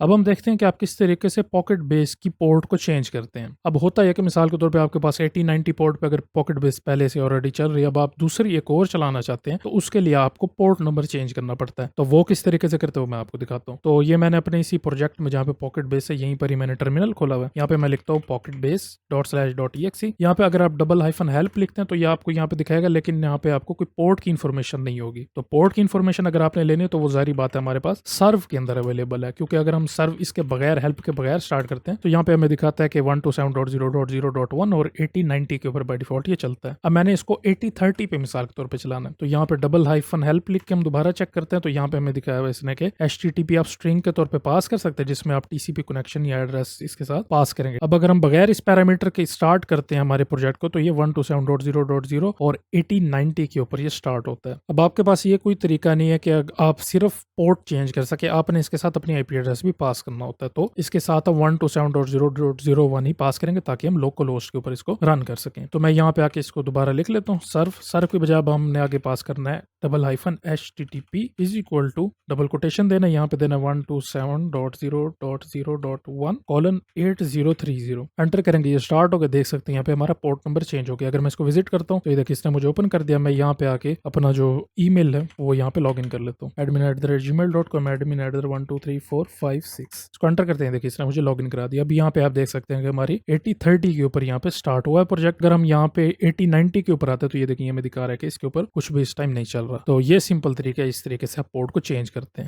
अब हम देखते हैं कि आप किस तरीके से पॉकेट बेस की पोर्ट को चेंज करते हैं। अब होता है कि मिसाल के तौर पे आपके पास 80-90 पोर्ट पे अगर पॉकेट बेस पहले से ऑलरेडी चल रही है, अब आप दूसरी एक और चलाना चाहते हैं, तो उसके लिए आपको पोर्ट नंबर चेंज करना पड़ता है। तो वो किस तरीके से करते हो मैं आपको दिखाता हूँ। तो ये मैंने अपने इसी प्रोजेक्ट में जहाँ पे पॉकेट बेस है, यहीं पर ही मैंने टर्मिनल खोला हुआ है। यहाँ पे मैं लिखता हूँ पॉकेट बेस ./.exe। यहाँ पे अगर आप डबल हाइफन हेल्प लिखते हैं तो ये आपको यहाँ पे दिखाएगा, लेकिन यहाँ पे आपको कोई पोर्ट की इन्फॉर्मेशन नहीं होगी। तो पोर्ट की इन्फॉर्मेशन अगर आपने लेनी है तो वो जारी बात है हमारे पास सर्व के अंदर अवेलेबल है, क्योंकि अगर हम सर्व इसके बगैर हेल्प के बगैर स्टार्ट करते हैं तो यहाँ पे हमें दिखाता है कि 127.0.0.1 और 8090 के ऊपर बाय डिफॉल्ट ये चलता है। अब मैंने इसको 8030 पे मिसाल के तौर पे चलाना है, तो यहाँ पे डबल हाइफन हेल्प लिख के हम दोबारा चेक करते हैं, तो यहाँ पे हमें दिखाया हुआ इसने के HTTP आप स्ट्रिंग के तौर पे पास कर सकते हैं, जिसमें आप TCP कनेक्शन या एड्रेस इसके साथ पास करेंगे। अब अगर हम बगैर इस पैरामीटर के स्टार्ट करते हैं हमारे प्रोजेक्ट को, तो ये 127.0.0 और 8090 के ऊपर ये स्टार्ट होता है। अब आपके पास ये कोई तरीका नहीं है कि आप सिर्फ पोर्ट चेंज कर सके, आपने इसके साथ अपनी IP एड्रेस भी पास करना होता है। तो इसके साथ हम 127.0.0.1 ही पास करेंगे ताकि हम लोकल होस्ट के ऊपर इसको रन कर सकें। तो मैं यहाँ पे आके इसको दोबारा लिख लेता हूँ, सर्व की बजाय अब हमने आगे पास करना है $HTTP is equal to double quotation देना है, यहाँ पे देना 127.0.0.1:8030। एंटर करेंगे, ये स्टार्ट हो गया। देख सकते हैं यहाँ पे हमारा पोर्ट नंबर चेंज हो गया। अगर मैं इसको विजिट करता हूँ तो ये देखिए इसने मुझे ओपन कर दिया। मैं यहाँ पे आके अपना जो ईमेल है वो यहाँ पे लॉग इन कर लेता हूँ, admin@gmail.com, admin@12345 इसको एंटर करते हैं। देखिए इसने मुझे लॉग इन करा दिया। अब यहाँ पे आप देख सकते हैं कि हमारी 8030 के ऊपर यहाँ पे स्टार्ट हुआ है प्रोजेक्ट। अगर हम यहाँ पे 8090 के ऊपर आते हैं तो ये देखिए हमें दिखा रहा है कि इसके ऊपर कुछ भी इस टाइम नहीं चल रहा। तो ये सिंपल तरीका है, इस तरीके से आप पोर्ट को चेंज करते हैं।